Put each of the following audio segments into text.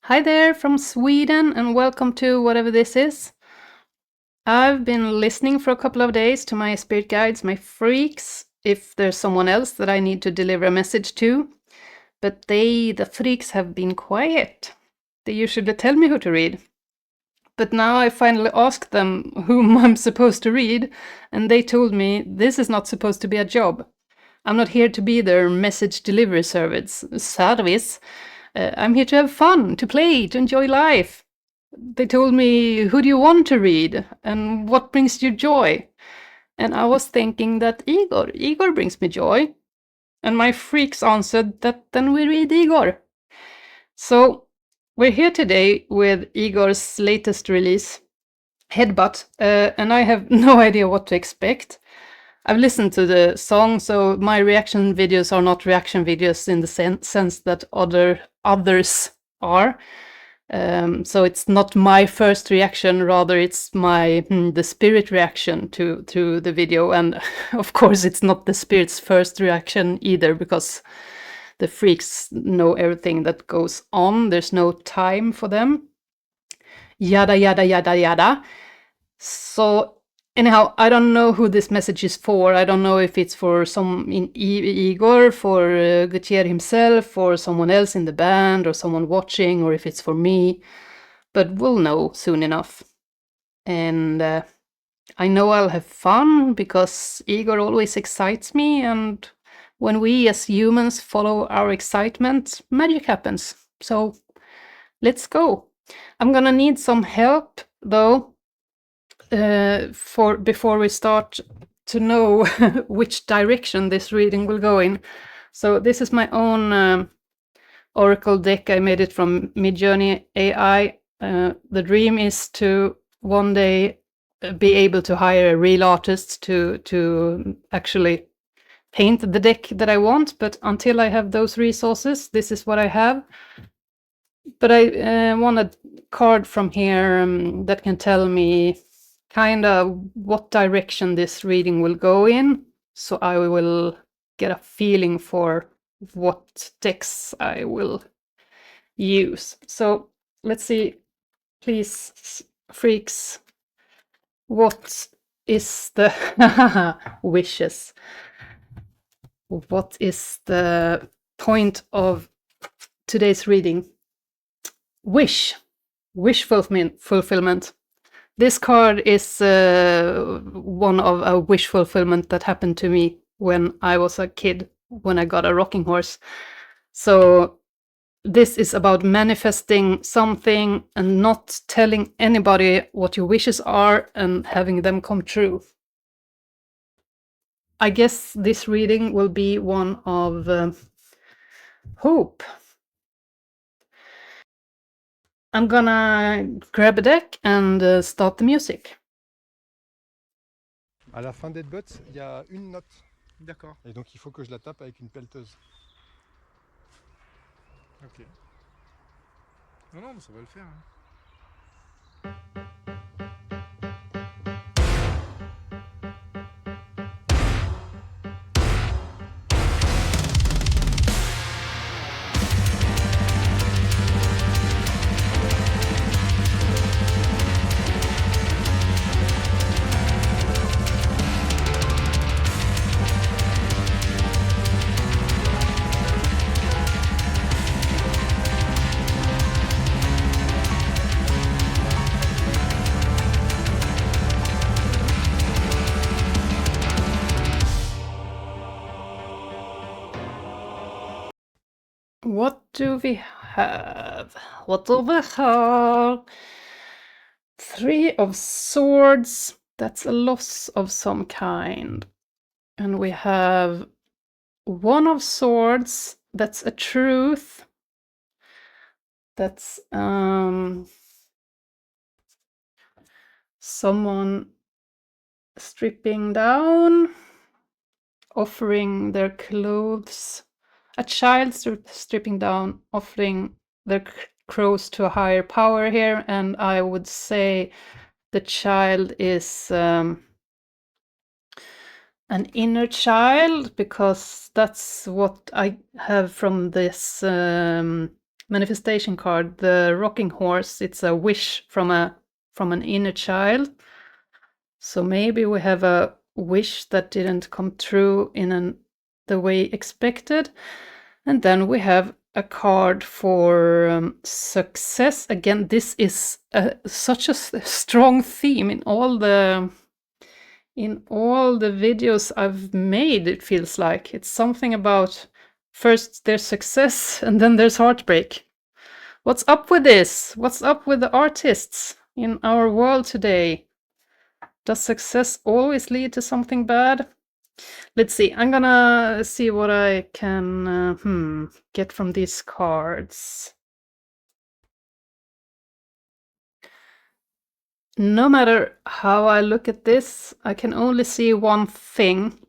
Hi there from Sweden and welcome to whatever this is. I've been listening for a couple of days to my spirit guides, my freaks, if there's someone else that I need to deliver a message to. But the freaks, have been quiet. They usually tell me who to read. But now I finally asked them whom I'm supposed to read, and they told me this is not supposed to be a job. I'm not here to be their message delivery service. I'm here to have fun, to play, to enjoy life. They told me, who do you want to read? And what brings you joy? And I was thinking that Igorrr brings me joy. And my freaks answered that then we read Igorrr. So we're here today with Igorr's latest release, Headbutt, and I have no idea what to expect. I've listened to the song, so my reaction videos are not reaction videos in the sense that others are. So it's not my first reaction, rather it's the spirit reaction to the video, and of course it's not the spirit's first reaction either, because the freaks know everything that goes on. There's no time for them. Yada yada yada yada. So anyhow, I don't know who this message is for. I don't know if it's for Igorrr, for Gutierrez himself, or someone else in the band, or someone watching, or if it's for me. But we'll know soon enough. And I know I'll have fun, because Igorrr always excites me, and when we as humans follow our excitement, magic happens. So let's go. I'm gonna need some help, though, before we start, to know which direction this reading will go in. So this is my own oracle deck. I made it from Midjourney AI. The dream is to one day be able to hire a real artist to actually paint the deck that I want, but until I have those resources, this is what I have. But I want a card from here that can tell me kind of what direction this reading will go in, so I will get a feeling for what decks I will use. So let's see, please, freaks, what is the wishes? What is the point of today's reading? Wish fulfillment. This card is one of a wish fulfillment that happened to me when I was a kid, when I got a rocking horse. So this is about manifesting something and not telling anybody what your wishes are and having them come true. I guess this reading will be one of hope. I'm gonna grab a deck and start the music. À la fin d'Headbutt, il y a une note. D'accord. Et donc il faut que je la tape avec une pelleteuse. Ok. Non, mais ça va le faire. Hein. What do we have? What do we have? 3 of Swords. That's a loss of some kind. And we have 1 of Swords. That's a truth. That's someone stripping down, offering their clothes. A child stripping down, offering their crows to a higher power here, and I would say the child is an inner child, because that's what I have from this manifestation card, the rocking horse. It's a wish from an inner child. So maybe we have a wish that didn't come true in the way expected. And then we have a card for success. Again, this is such a strong theme in all the videos I've made. It feels like it's something about first there's success and then there's heartbreak. What's up with this? What's up with the artists in our world today? Does success always lead to something bad? Let's see. I'm gonna see what I can get from these cards. No matter how I look at this, I can only see one thing,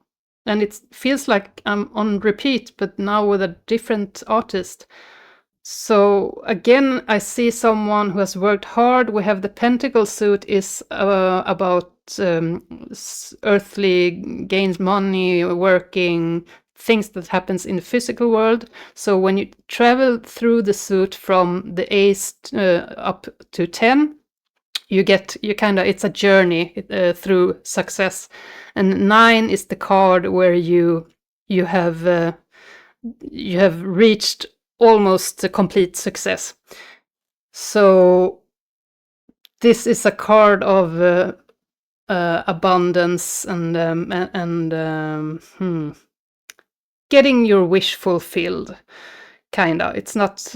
and it feels like I'm on repeat, but now with a different artist. So again, I see someone who has worked hard. We have the pentacle suit is about earthly gains, money, working, things that happens in the physical world. So when you travel through the suit from the ace up to 10, it's a journey through success. And 9 is the card where you have reached almost a complete success. So this is a card of abundance and getting your wish fulfilled. Kinda. It's not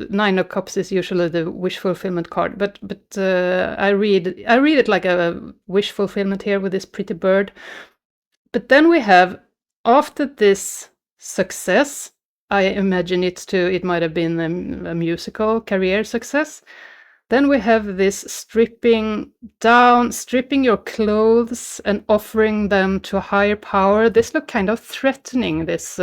9 of Cups is usually the wish fulfillment card, but I read it like a wish fulfillment here with this pretty bird. But then we have, after this success, I imagine it might have been a musical career success. Then we have this stripping your clothes and offering them to a higher power. This look kind of threatening, this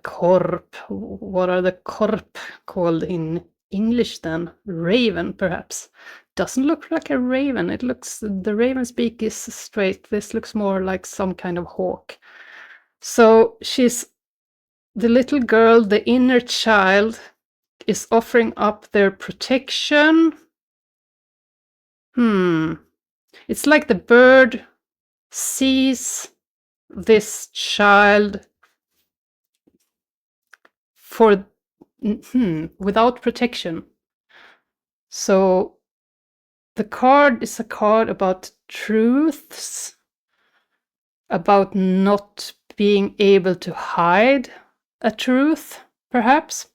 corp. What are the corp called in English then? Raven, perhaps. Doesn't look like a raven. The raven's beak is straight. This looks more like some kind of hawk. So she's the little girl, the inner child, is offering up their protection. It's like the bird sees this child without protection. So the card is a card about truths, about not being able to hide a truth, perhaps.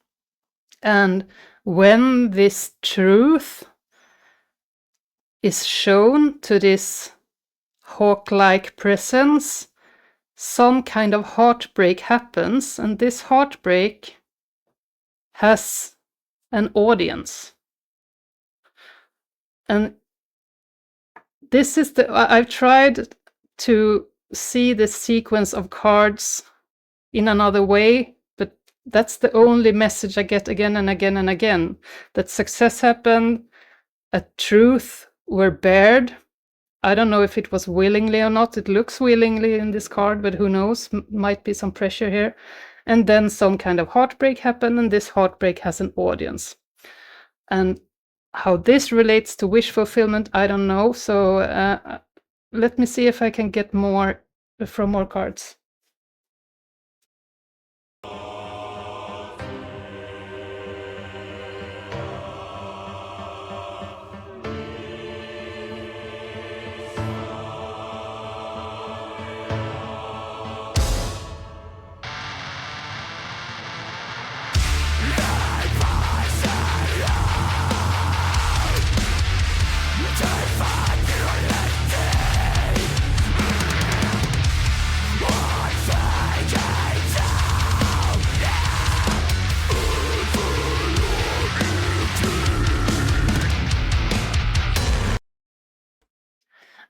And when this truth is shown to this hawk-like presence, some kind of heartbreak happens, and this heartbreak has an audience. And this is I've tried to see this sequence of cards in another way, but that's the only message I get again and again and again. That success happened, a truth were bared. I don't know if it was willingly or not. It looks willingly in this card, but who knows? Might be some pressure here. And then some kind of heartbreak happened, and this heartbreak has an audience. And how this relates to wish fulfillment, I don't know. So let me see if I can get more from more cards.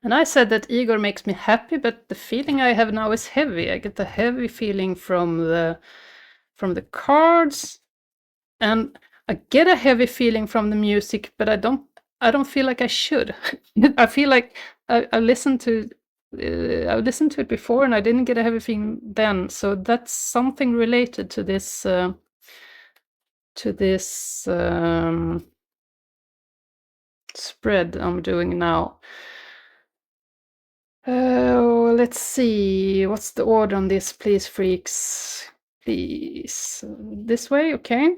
And I said that Igorrr makes me happy, but the feeling I have now is heavy. I get the heavy feeling from the cards, and I get a heavy feeling from the music, but I don't feel like I should. I feel like I listen to I listened to it before and I didn't get everything then, so that's something related to this spread I'm doing now. Let's see, what's the order on this, please, freaks? Please, this way, okay.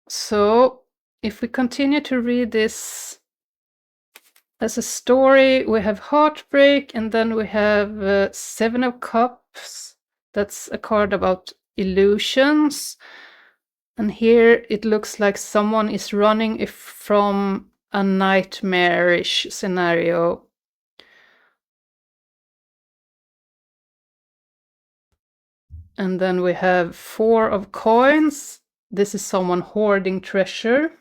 So if we continue to read this as a story, we have Heartbreak, and then we have Seven of Cups. That's a card about illusions. And here it looks like someone is running from a nightmarish scenario. And then we have Four of Coins. This is someone hoarding treasure.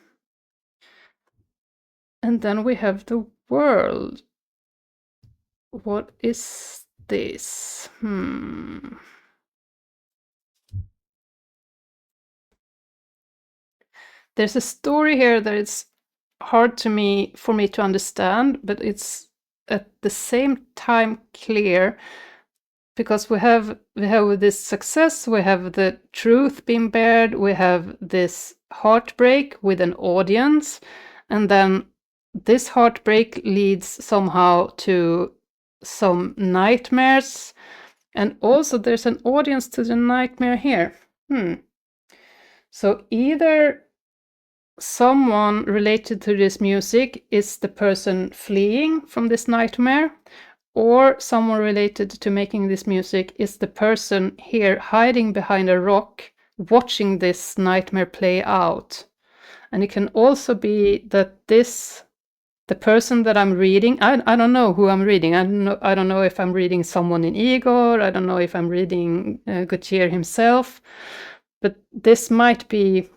And then we have the World. What is this? There's a story here that is hard for me to understand, but it's at the same time clear, because we have this success, we have the truth being bared, we have this heartbreak with an audience, and then this heartbreak leads somehow to some nightmares, and also there's an audience to the nightmare here. So either someone related to this music is the person fleeing from this nightmare, or someone related to making this music is the person here hiding behind a rock, watching this nightmare play out. And it can also be that the person that I'm reading, I don't know who I'm reading. I don't know if I'm reading someone in Igorrr. I don't know if I'm reading Gautier himself. But this might be...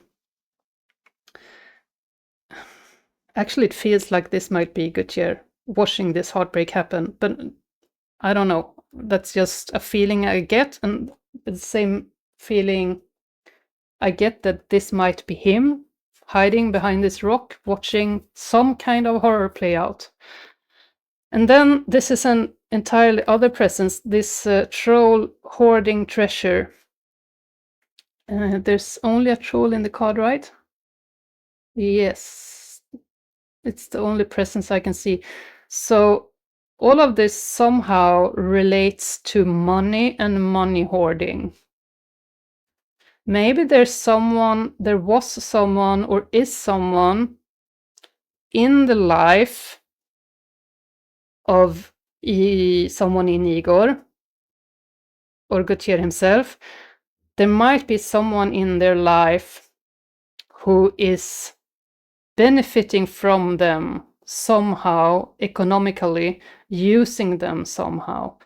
Actually, it feels like this might be Gautier watching this heartbreak happen. But I don't know. That's just a feeling I get. And the same feeling I get that this might be him hiding behind this rock, watching some kind of horror play out. And then this is an entirely other presence, this troll hoarding treasure. There's only a troll in the card, right? Yes, it's the only presence I can see. So all of this somehow relates to money and money hoarding. Maybe there was someone or is someone in the life of someone in Igorrr or Gautier himself. There might be someone in their life who is benefiting from them somehow, economically, using them somehow.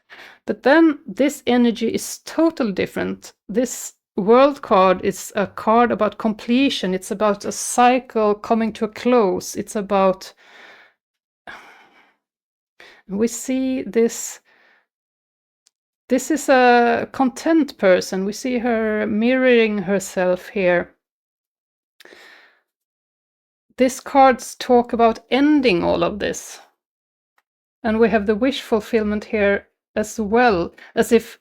But then this energy is totally different. This World card is a card about completion. It's about a cycle coming to a close. It's about... We see this... This is a content person. We see her mirroring herself here. These cards talk about ending all of this. And we have the wish fulfillment here as well, as if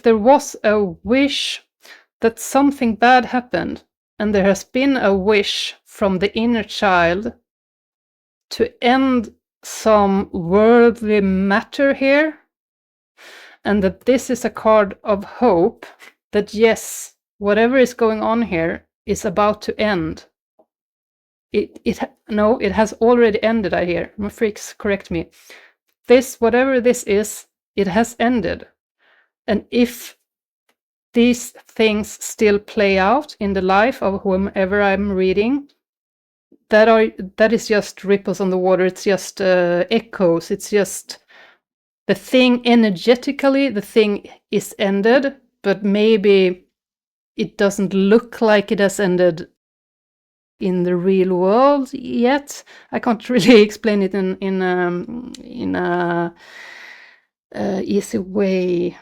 there was a wish that something bad happened, and there has been a wish from the inner child to end some worldly matter here, and that this is a card of hope that yes, whatever is going on here is about to end. No, it has already ended, I hear. My freaks, correct me. Whatever this is, it has ended. And if these things still play out in the life of whomever I'm reading, that is just ripples on the water. It's just echoes. It's just the thing energetically, the thing is ended, but maybe it doesn't look like it has ended in the real world yet. I can't really explain it in a easy way.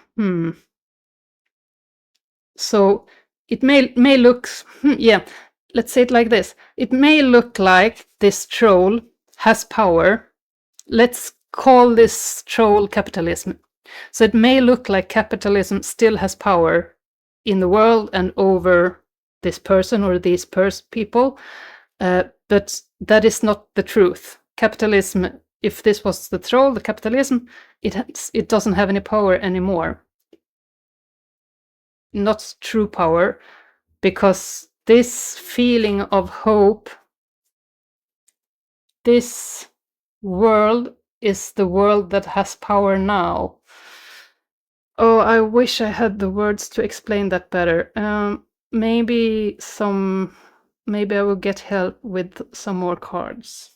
So it may look, yeah, let's say it like this. It may look like this troll has power let's call this troll capitalism. So it may look like capitalism still has power in the world and over this person or these people, but that is not the truth. Capitalism, if this was the troll, the capitalism, it doesn't have any power anymore. Not true power, because this feeling of hope, this world is the world that has power now. Oh, I wish I had the words to explain that better. Maybe I will get help with some more cards.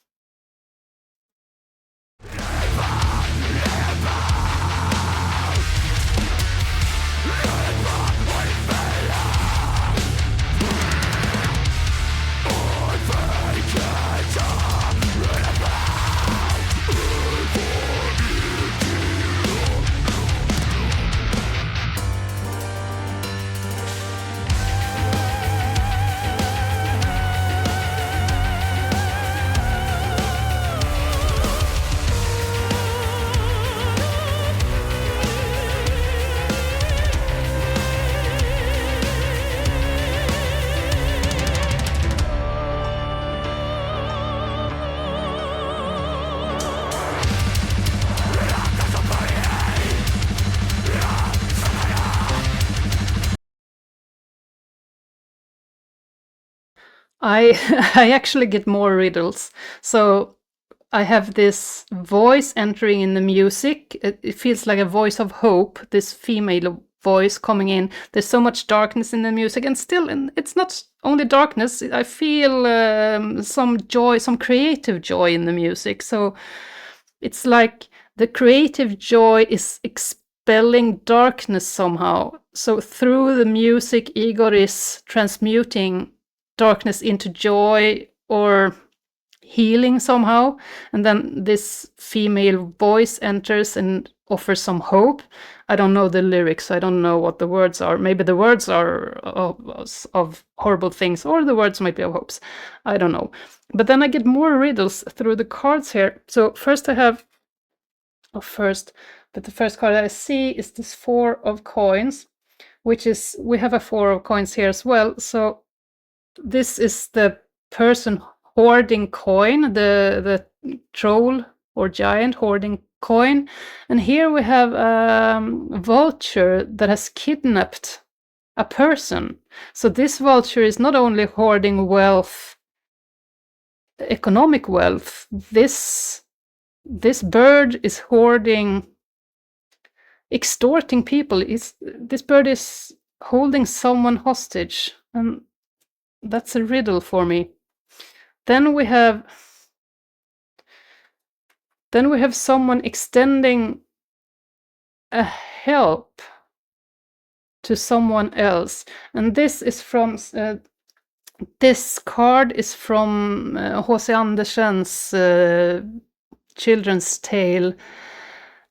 I I actually get more riddles. So I have this voice entering in the music. It feels like a voice of hope, this female voice coming in. There's so much darkness in the music, and still, it's not only darkness. I feel some joy, some creative joy in the music. So it's like the creative joy is expelling darkness somehow. So through the music, Igorrr is transmuting darkness into joy or healing somehow, and then this female voice enters and offers some hope. I don't know the lyrics, I don't know what the words are. Maybe the words are of horrible things, or the words might be of hopes. I don't know. But then I get more riddles through the cards here. So first I have, the first card that I see is this 4 of coins, which is, we have a 4 of coins here as well. So this is the person hoarding coin, the troll or giant hoarding coin. And here we have a vulture that has kidnapped a person. So this vulture is not only hoarding wealth, economic wealth, this bird is hoarding, extorting people. This bird is holding someone hostage, and that's a riddle for me. Then we have someone extending a help to someone else, and this is from this card is from H.C. Andersen's children's tale,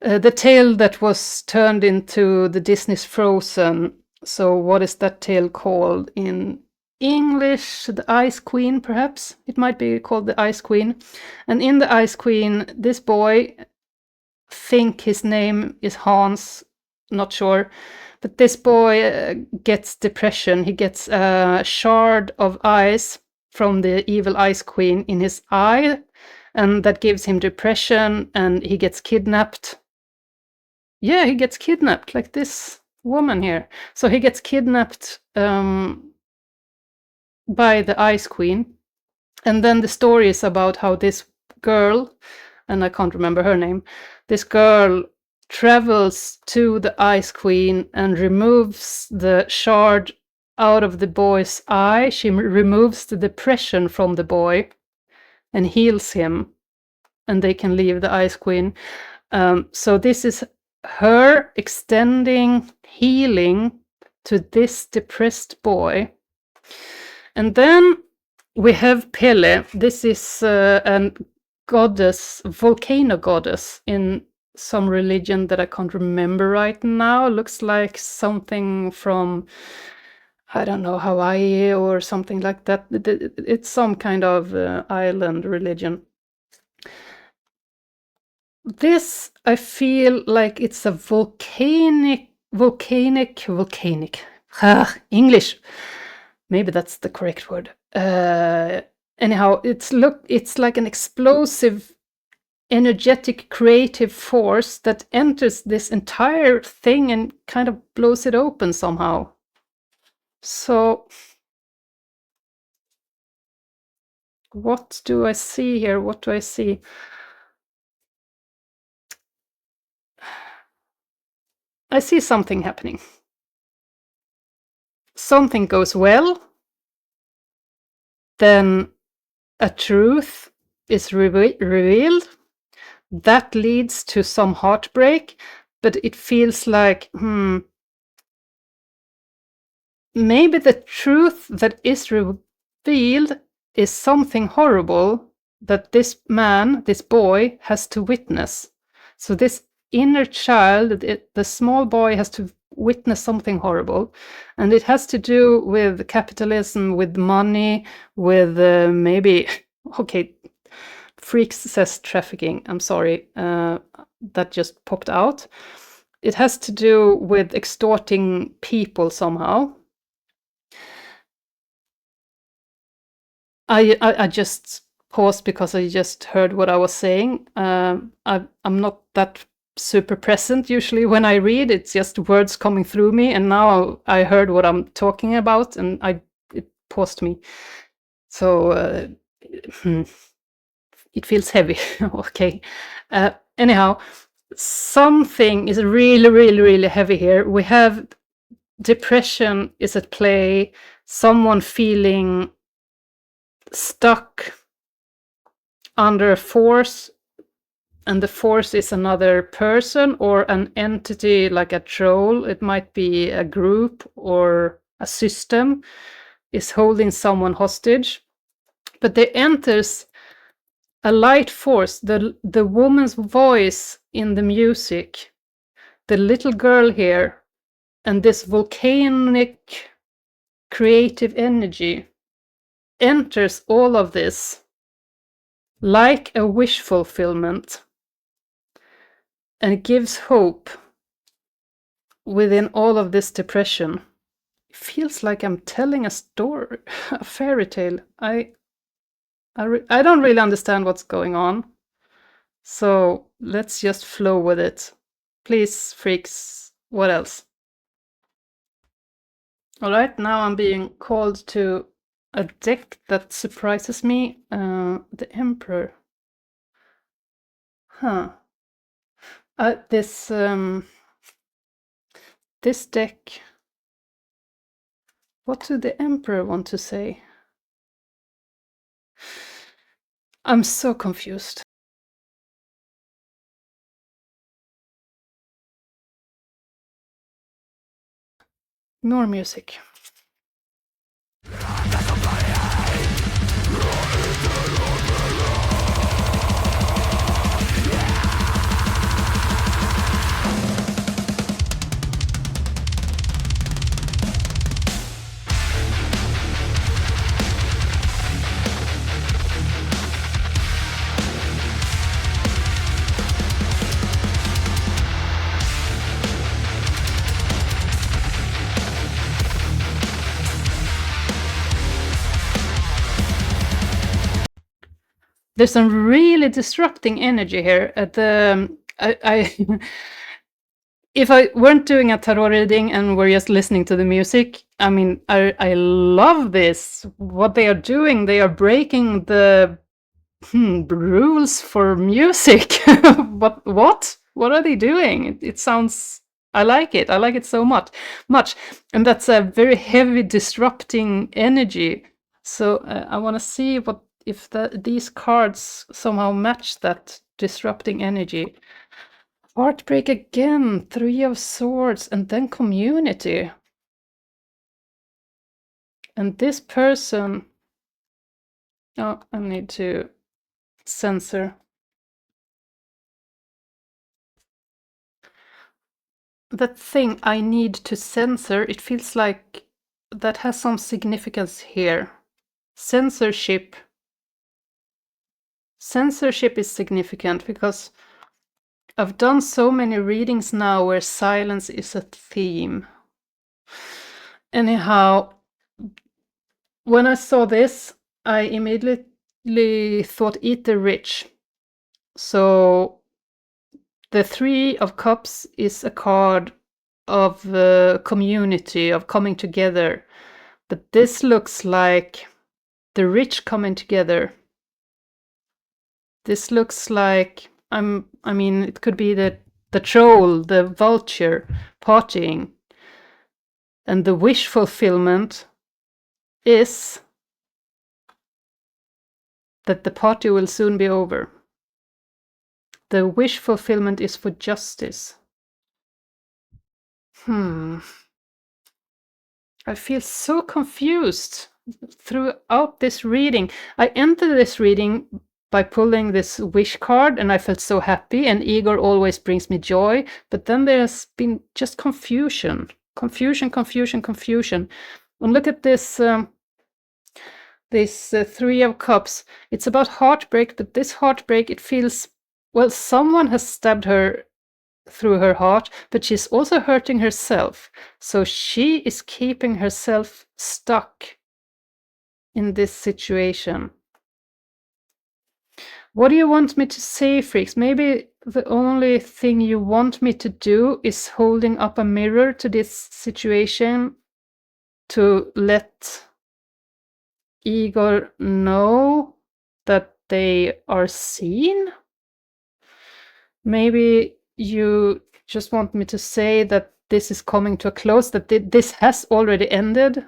the tale that was turned into the Disney's Frozen. So what is that tale called in English? The Ice Queen, perhaps? It might be called the Ice Queen. And in the Ice Queen, this boy, think his name is Hans, not sure, but this boy gets depression. He gets a shard of ice from the evil Ice Queen in his eye, and that gives him depression, and he gets kidnapped. Yeah, he gets kidnapped, like this woman here. So he gets kidnapped by the Ice Queen. And then the story is about how this girl, and I can't remember her name, this girl travels to the Ice Queen and removes the shard out of the boy's eye. She removes the depression from the boy and heals him, and they can leave the Ice Queen. So this is her extending healing to this depressed boy. And then we have Pele. This is a goddess, volcano goddess in some religion that I can't remember right now. Looks like something from, I don't know, Hawaii or something like that. It's some kind of island religion. This, I feel like it's a volcanic. English. Maybe that's the correct word. Anyhow, it's like an explosive, energetic, creative force that enters this entire thing and kind of blows it open somehow. So, what do I see here? What do I see? I see something happening. Something goes well, then a truth is revealed. That leads to some heartbreak, but it feels like, maybe the truth that is revealed is something horrible that this man, this boy, has to witness. So this inner child, the small boy, has to witness something horrible, and it has to do with capitalism, with money, with maybe okay, freaks says trafficking. I'm sorry, that just popped out. It has to do with extorting people somehow. I just paused because I just heard what I was saying. I'm not that super present usually when I read. It's just words coming through me, and now I heard what I'm talking about, and it paused me. So it feels heavy. Okay. Anyhow, something is really, really, really heavy here. We have depression is at play. Someone feeling stuck under a force, and the force is another person or an entity like a troll. It might be a group or a system is holding someone hostage. But there enters a light force, the woman's voice in the music, the little girl here, and this volcanic creative energy enters all of this like a wish fulfillment, and it gives hope within all of this depression. It feels like I'm telling a story, a fairy tale. I don't really understand what's going on, so let's just flow with it. Please, freaks, what else? All right, now I'm being called to a deck that surprises me. The Emperor. Huh. This deck. What do the Emperor want to say? I'm so confused. More music. There's some really disrupting energy here. At the if I weren't doing a tarot reading and we're just listening to the music, I mean, I love this. What they are doing, they are breaking the rules for music. What are they doing? It sounds. I like it. I like it so much, and that's a very heavy disrupting energy. So I want to see if these cards somehow match that disrupting energy. Heartbreak again, 3 of Swords, and then community. And this person. Oh, I need to censor. That thing I need to censor, it feels like that has some significance here. Censorship. Censorship is significant because I've done so many readings now where silence is a theme. Anyhow, when I saw this, I immediately thought eat the rich. So the Three of Cups is a card of community, of coming together. But this looks like the rich coming together. This looks like, I mean, it could be the troll, the vulture, partying. And the wish fulfillment is that the party will soon be over. The wish fulfillment is for justice. I feel so confused throughout this reading. I entered this reading by pulling this wish card and I felt so happy, and Igorrr always brings me joy, but then there's been just confusion. Confusion. And look at this Three of Cups. It's about heartbreak, but this heartbreak, it feels, well, someone has stabbed her through her heart, but she's also hurting herself. So she is keeping herself stuck in this situation. What do you want me to say, freaks? Maybe the only thing you want me to do is holding up a mirror to this situation to let Igorrr know that they are seen? Maybe you just want me to say that this is coming to a close, that this has already ended.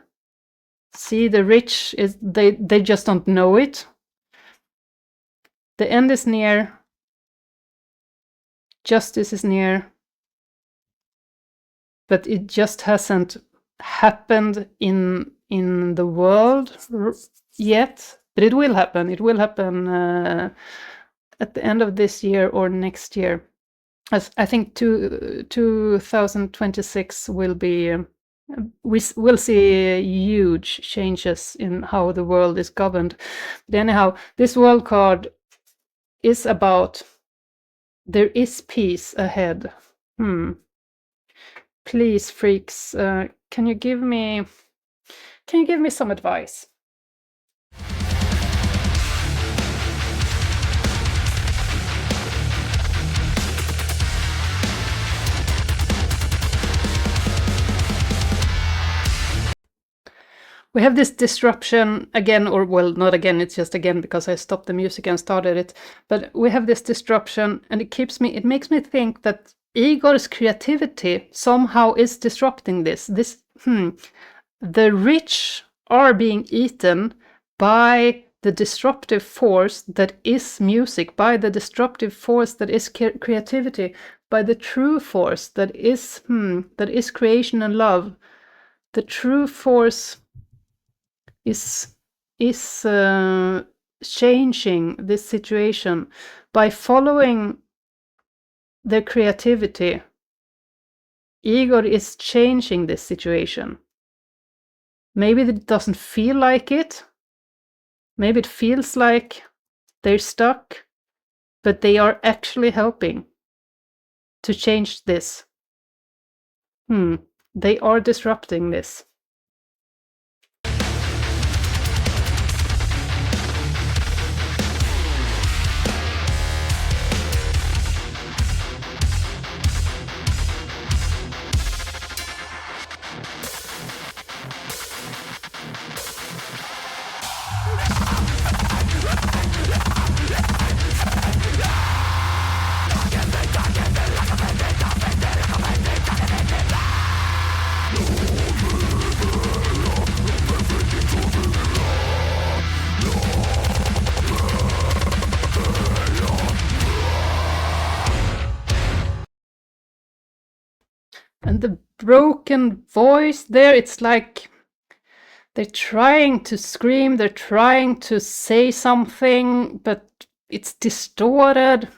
See, the rich, they just don't know it. The end is near. Justice is near. But it just hasn't happened in the world yet. But it will happen. It will happen at the end of this year or next year. I think 2026 will be, we'll see huge changes in how the world is governed. But anyhow, this world card is about there is peace ahead. Please, freaks, can you give me some advice? We have this disruption again, or well, not again, it's just again because I stopped the music and started it. But we have this disruption, and it makes me think that Igorr's creativity somehow is disrupting this. The rich are being eaten by the disruptive force that is music, by the disruptive force that is creativity, by the true force that is creation and love. The true force is changing this situation by following their creativity. Igorrr is changing this situation. Maybe it doesn't feel like it. Maybe it feels like they're stuck, but they are actually helping to change this. They are disrupting this. And the broken voice there, it's like they're trying to scream, they're trying to say something, but it's distorted.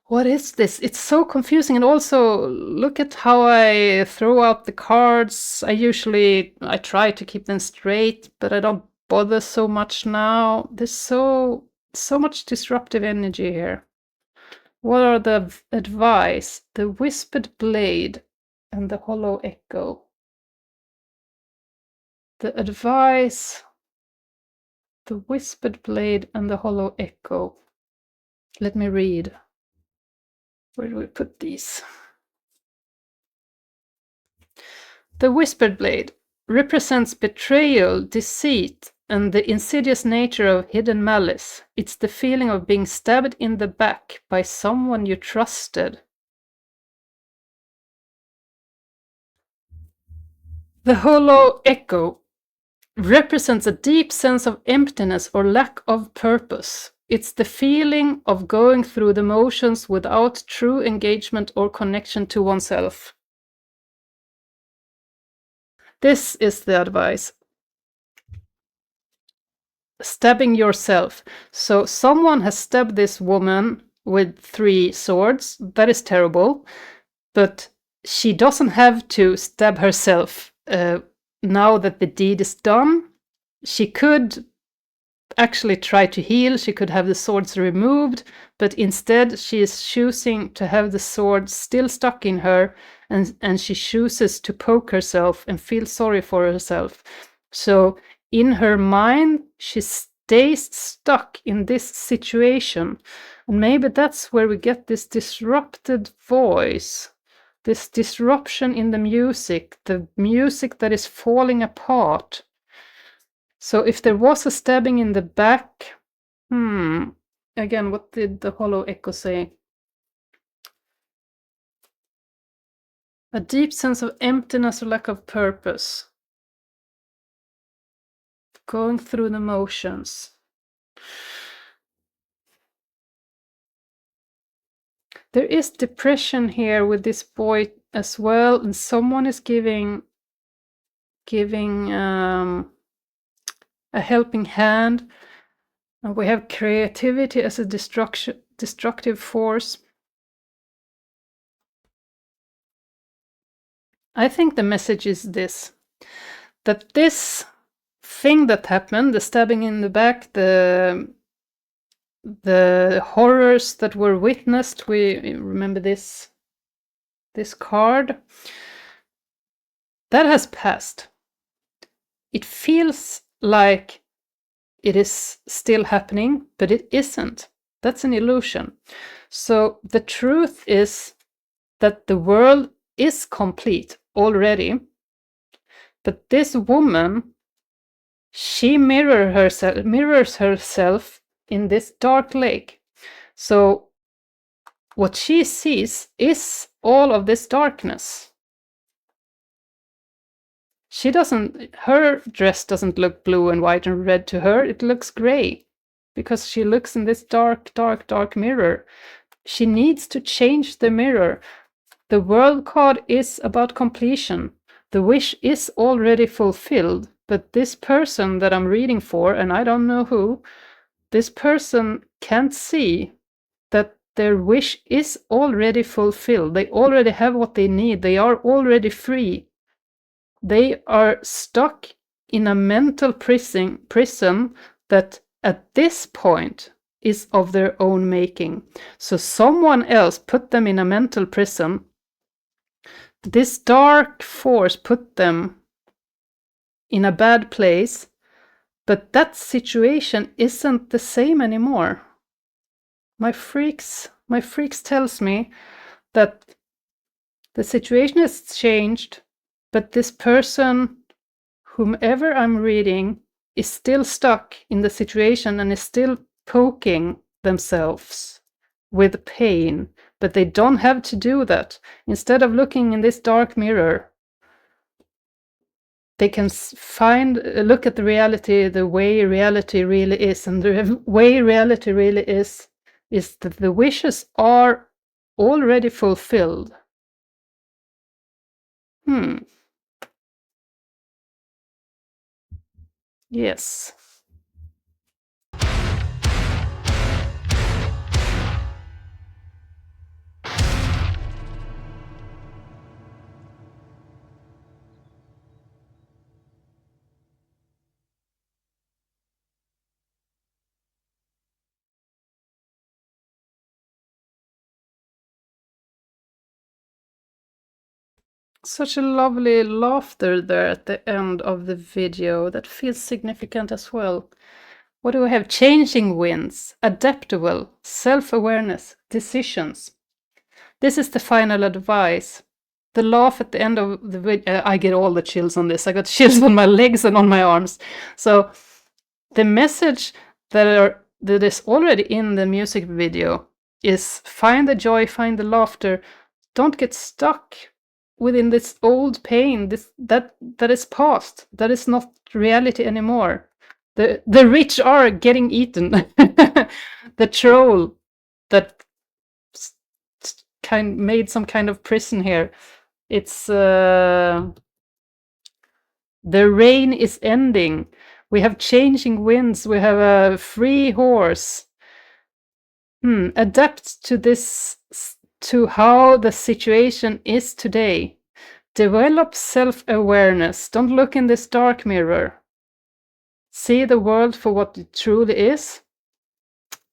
What is this? It's so confusing. And also, look at how I throw out the cards. I try to keep them straight, but I don't bother so much now. There's so much disruptive energy here. What are the advice? The whispered blade and the hollow echo. The advice, the whispered blade and the hollow echo. Let me read. Where do we put these? The whispered blade represents betrayal, deceit, and the insidious nature of hidden malice. It's the feeling of being stabbed in the back by someone you trusted. The hollow echo represents a deep sense of emptiness or lack of purpose. It's the feeling of going through the motions without true engagement or connection to oneself. This is the advice. Stabbing yourself. So someone has stabbed this woman with 3 swords. That is terrible. But she doesn't have to stab herself now that the deed is done. She could actually try to heal. She could have the swords removed. But instead she is choosing to have the sword still stuck in her. And she chooses to poke herself and feel sorry for herself. So in her mind, she stays stuck in this situation. And maybe that's where we get this disrupted voice, this disruption in the music that is falling apart. So if there was a stabbing in the back, again, what did the hollow echo say? A deep sense of emptiness or lack of purpose. Going through the motions. There is depression here with this boy as well, and someone is giving a helping hand. And we have creativity as a destructive force. I think the message is this, that this thing that happened, the stabbing in the back, the horrors that were witnessed, we remember this card, that has passed. It feels like it is still happening, but it isn't. That's an illusion. So the truth is that the world is complete already, but this woman, she mirrors herself in this dark lake. So what she sees is all of this darkness. Her dress doesn't look blue and white and red to her, it looks gray, because she looks in this dark, dark, dark mirror. She needs to change the mirror. The world card is about completion. The wish is already fulfilled, but this person that I'm reading for, and I don't know who, this person can't see that their wish is already fulfilled. They already have what they need. They are already free. They are stuck in a mental prison that at this point is of their own making. So someone else put them in a mental prison. This dark force put them in a bad place, but that situation isn't the same anymore. My freaks tells me that the situation has changed, but this person, whomever I'm reading, is still stuck in the situation and is still poking themselves with pain, but they don't have to do that. Instead of looking in this dark mirror, they can look at the reality the way reality really is. And the way reality really is that the wishes are already fulfilled. Yes. Such a lovely laughter there at the end of the video that feels significant as well. What do we have? Changing winds, adaptable, self-awareness, decisions. This is the final advice. The laugh at the end of the video, I get all the chills on this. I got chills on my legs and on my arms. So the message that is already in the music video is find the joy, find the laughter. Don't get stuck within this old pain, that is past. That is not reality anymore. The rich are getting eaten. The troll that made some kind of prison here. It's the rain is ending. We have changing winds. We have a free horse. Adapt to this, to how the situation is today. Develop self-awareness. Don't look in this dark mirror. See the world for what it truly is,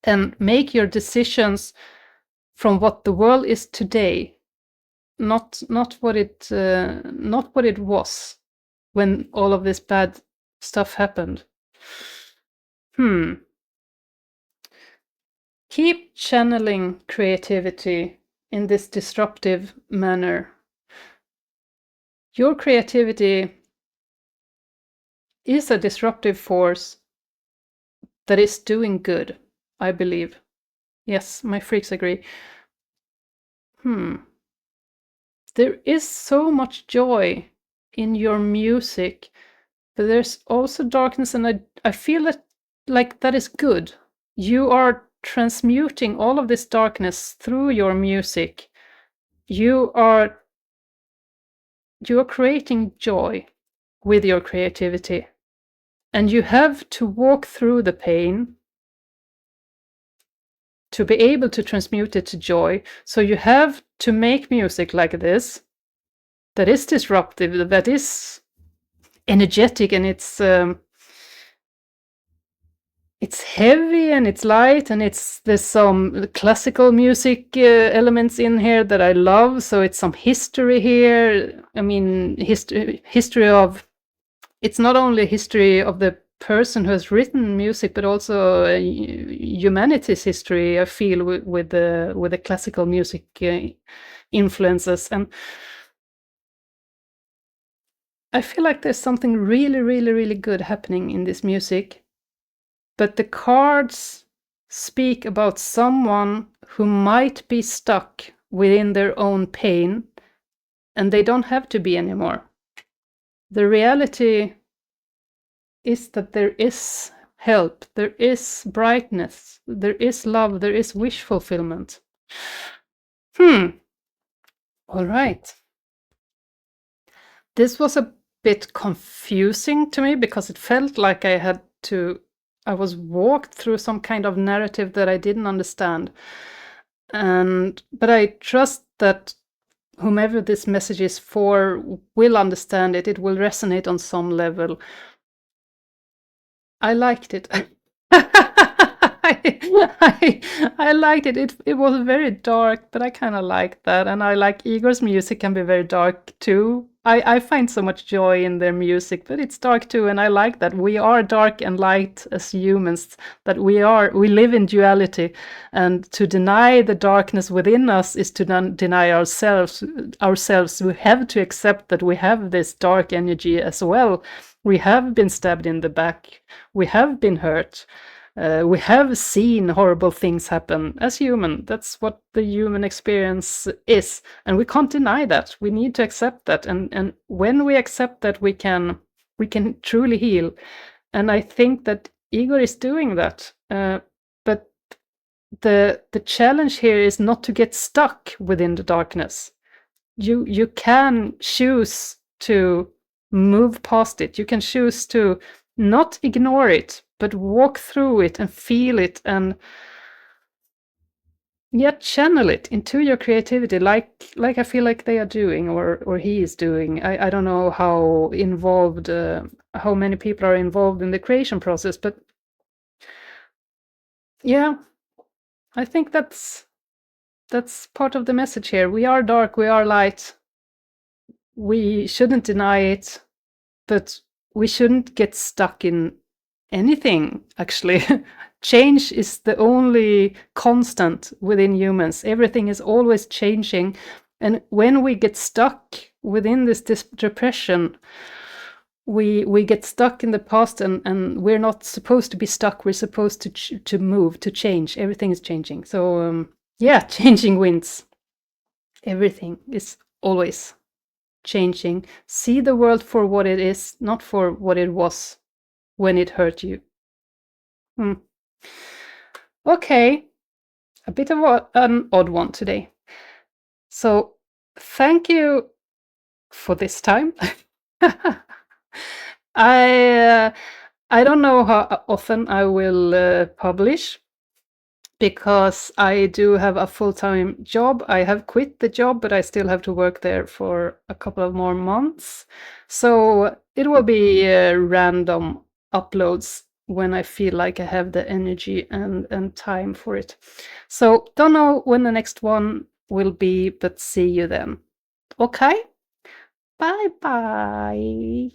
and make your decisions from what the world is today, not what it was when all of this bad stuff happened. Keep channeling creativity in this disruptive manner. Your creativity is a disruptive force that is doing good, I believe. Yes, my freaks agree. There is so much joy in your music, but there's also darkness, and I feel that like that is good. You are transmuting all of this darkness through your music. You are creating joy with your creativity, and you have to walk through the pain to be able to transmute it to joy. So you have to make music like this that is disruptive, that is energetic, and it's heavy and it's light, and there's some classical music elements in here that I love. So it's some history here. I mean, history of, it's not only history of the person who has written music, but also humanity's history, I feel, with the classical music influences. And I feel like there's something really, really, really good happening in this music. But the cards speak about someone who might be stuck within their own pain, and they don't have to be anymore. The reality is that there is help, there is brightness, there is love, there is wish fulfillment. All right. This was a bit confusing to me because it felt like I was walked through some kind of narrative that I didn't understand. But I trust that whomever this message is for will understand it. It will resonate on some level. I liked it. I liked it. It was very dark, but I kind of liked that. And I like Igorr's music can be very dark too. I find so much joy in their music, but it's dark too. And I like that we are dark and light as humans, that we live in duality. And to deny the darkness within us is to deny ourselves. We have to accept that we have this dark energy as well. We have been stabbed in the back. We have been hurt. We have seen horrible things happen as human. That's what the human experience is. And we can't deny that. We need to accept that. And when we accept that, we can truly heal. And I think that Igorrr is doing that. But the challenge here is not to get stuck within the darkness. You can choose to move past it. You can choose to not ignore it, but walk through it and feel it, and yet channel it into your creativity, like I feel like they are doing, or he is doing. I don't know how involved, how many people are involved in the creation process, but yeah, I think that's part of the message here. We are dark, we are light. we shouldn't deny it, but we shouldn't get stuck in anything, actually. Change is the only constant within humans. Everything is always changing. And when we get stuck within this depression, we get stuck in the past, and we're not supposed to be stuck. We're supposed to move, to change. Everything is changing. So yeah, changing wins. Everything is always changing. See the world for what it is, not for what it was when it hurt you. Okay, a bit of an odd one today. So thank you for this time. I don't know how often I will publish, because I do have a full-time job. I have quit the job, but I still have to work there for a couple of more months. So it will be random uploads when I feel like I have the energy and time for it. So don't know when the next one will be, but see you then. Okay? Bye bye.